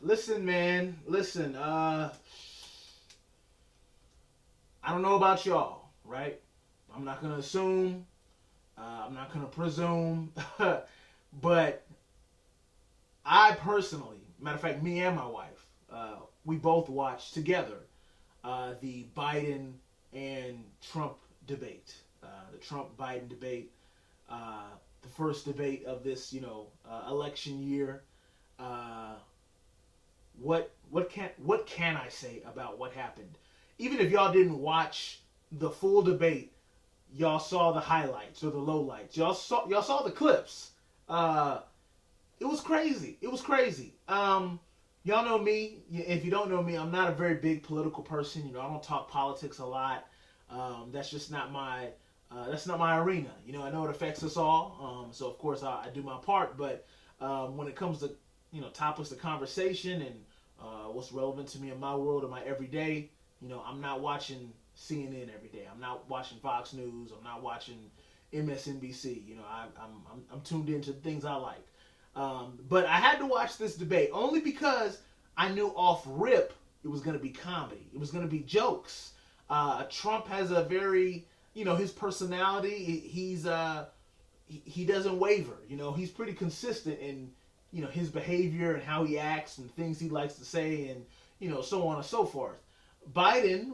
Listen, man. Listen. I don't know about y'all, right? I'm not gonna assume. I'm not gonna presume. But I personally, matter of fact, me and my wife, we both watched together the Biden and Trump debate, the Trump Biden debate, the first debate of this, election year. Uh, what can I say about what happened? Even if y'all didn't watch the full debate, y'all saw the highlights or the lowlights. Y'all saw the clips. Uh, it was crazy. It was crazy. Y'all know me. If you don't know me, I'm not a very big political person. I don't talk politics a lot. That's just not my arena. I know it affects us all. So of course I do my part. But when it comes to topics of conversation and what's relevant to me in my world and my everyday, I'm not watching CNN every day. I'm not watching Fox News. I'm not watching MSNBC. I'm tuned into the things I like. But I had to watch this debate only because I knew off rip it was going to be comedy. It was going to be jokes. Trump has a very, his personality. He doesn't waver. He's pretty consistent in his behavior and how he acts and things he likes to say and so on and so forth. Biden,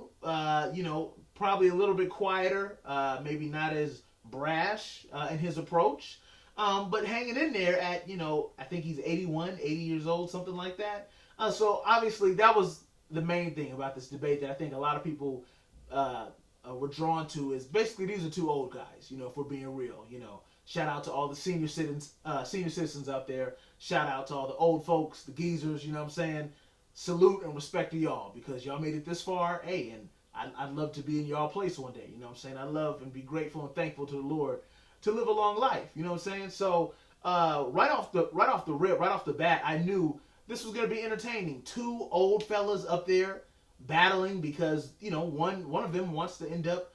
probably a little bit quieter, maybe not as brash in his approach, but hanging in there at, I think he's 81, 80 years old, something like that. So obviously that was the main thing about this debate that I think a lot of people were drawn to is basically these are two old guys, if we're being real. Shout out to all the senior citizens out there. Shout out to all the old folks, the geezers, you know what I'm saying? Salute and respect to y'all because y'all made it this far. Hey, and I'd love to be in y'all place one day. You know what I'm saying? I love and be grateful and thankful to the Lord to live a long life. You know what I'm saying? So right off the bat, I knew this was gonna be entertaining. Two old fellas up there battling because one of them wants to end up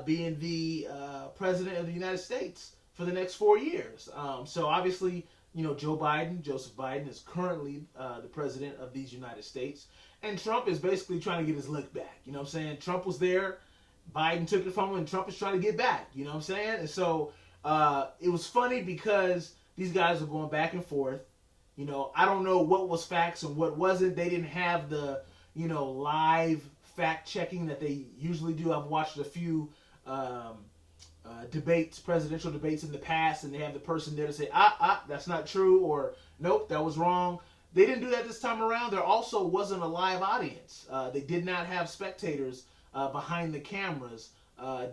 being the president of the United States for the next 4 years. So obviously, Joseph Biden, is currently the president of these United States, and Trump is basically trying to get his lick back. You know what I'm saying? Trump was there, Biden took it from him, and Trump is trying to get back. You know what I'm saying? And so it was funny because these guys are going back and forth. I don't know what was facts and what wasn't. They didn't have the live fact checking that they usually do. I've watched a few debates, presidential debates in the past, and they have the person there to say, that's not true, or nope, that was wrong. They didn't do that this time around. There also wasn't a live audience. They did not have spectators behind the cameras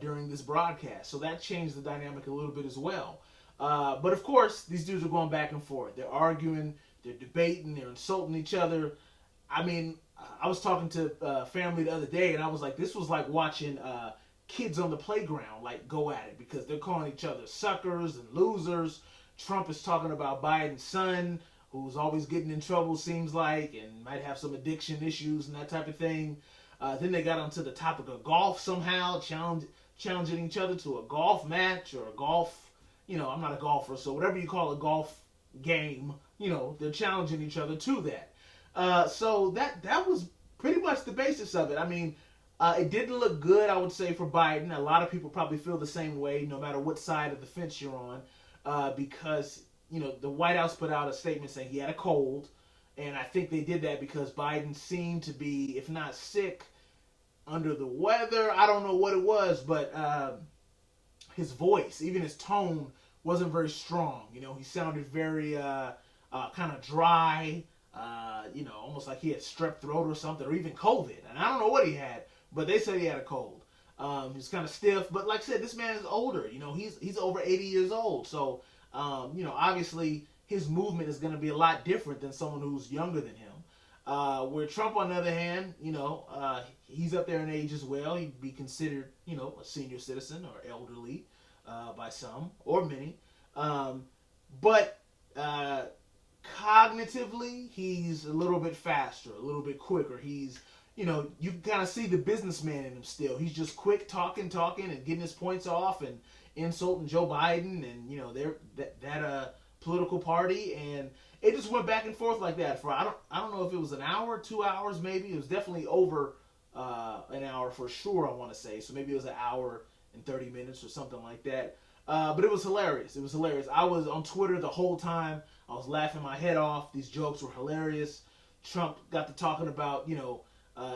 during this broadcast, so that changed the dynamic a little bit as well. But of course, these dudes are going back and forth. They're arguing, they're debating, they're insulting each other. I mean, I was talking to family the other day, and I was like, this was like watching kids on the playground like go at it because they're calling each other suckers and losers. Trump is talking about Biden's son, who's always getting in trouble, seems like, and might have some addiction issues and that type of thing. Then they got onto the topic of golf somehow, challenging each other to a golf match or a golf. I'm not a golfer, so whatever you call a golf game, they're challenging each other to that. So that was pretty much the basis of it. I mean, it didn't look good, I would say, for Biden. A lot of people probably feel the same way, no matter what side of the fence you're on, because the White House put out a statement saying he had a cold, and I think they did that because Biden seemed to be, if not sick, under the weather. I don't know what it was, but his voice, even his tone, wasn't very strong. He sounded very kind of dry. Almost like he had strep throat or something, or even COVID. And I don't know what he had, but they said he had a cold. He was kind of stiff, but like I said, this man is older. He's over 80 years old, so obviously his movement is going to be a lot different than someone who's younger than him. Where Trump, on the other hand, he's up there in age as well. He'd be considered, a senior citizen or elderly by some or many. But cognitively, he's a little bit faster, a little bit quicker. He's, you kind of see the businessman in him still. He's just quick talking, and getting his points off and insulting Joe Biden and, they're that political party. And it just went back and forth like that for I don't know if it was an hour, 2 hours, maybe it was definitely over an hour for sure. I want to say so maybe it was an hour and 30 minutes or something like that. But it was hilarious. It was hilarious. I was on Twitter the whole time. I was laughing my head off. These jokes were hilarious. Trump got to talking about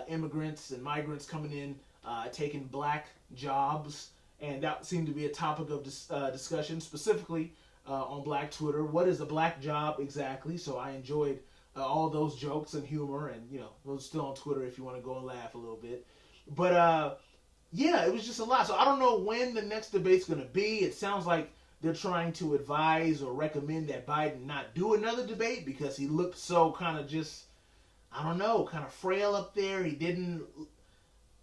immigrants and migrants coming in, taking black jobs, and that seemed to be a topic of discussion specifically on Black Twitter. What is a black job exactly? So I enjoyed all those jokes and humor, and those still on Twitter if you want to go and laugh a little bit. But yeah, it was just a lot. So I don't know when the next debate's going to be. It sounds like they're trying to advise or recommend that Biden not do another debate because he looked so kind of just, I don't know, kind of frail up there. He didn't,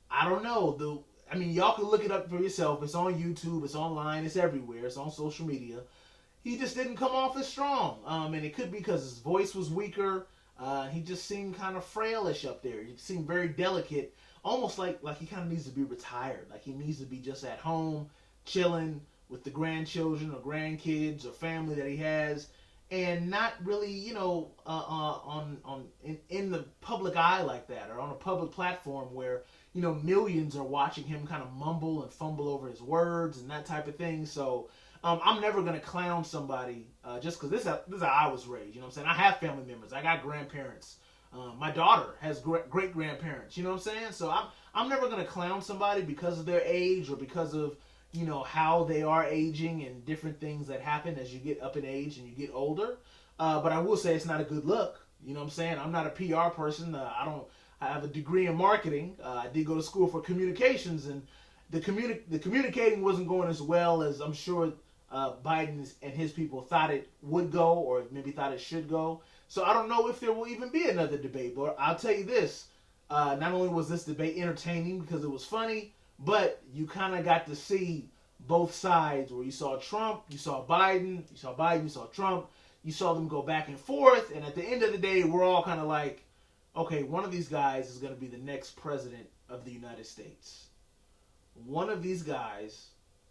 I don't know. I mean, y'all can look it up for yourself. It's on YouTube, it's online, it's everywhere, it's on social media. He just didn't come off as strong. And it could be because his voice was weaker. He just seemed kind of frailish up there. He seemed very delicate, almost like he kind of needs to be retired. Like he needs to be just at home, chilling with the grandchildren or grandkids or family that he has, and not really, in the public eye like that, or on a public platform where millions are watching him kind of mumble and fumble over his words and that type of thing. So I'm never gonna clown somebody just because this is how I was raised. You know what I'm saying? I have family members. I got grandparents. My daughter has great grandparents. You know what I'm saying? So I'm never gonna clown somebody because of their age or because of how they are aging and different things that happen as you get up in age and you get older. But I will say it's not a good look. You know what I'm saying? I'm not a PR person. I have a degree in marketing. I did go to school for communications, and the communicating wasn't going as well as I'm sure Biden and his people thought it would go, or maybe thought it should go. So I don't know if there will even be another debate. But I'll tell you this: not only was this debate entertaining because it was funny, but you kind of got to see both sides, where you saw Trump, you saw Biden, you saw Trump, you saw them go back and forth, and at the end of the day, we're all kind of like, okay, one of these guys is going to be the next president of the United States. One of these guys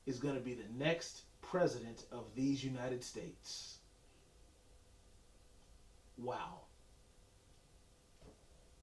is going to be the next president of these United States. Wow.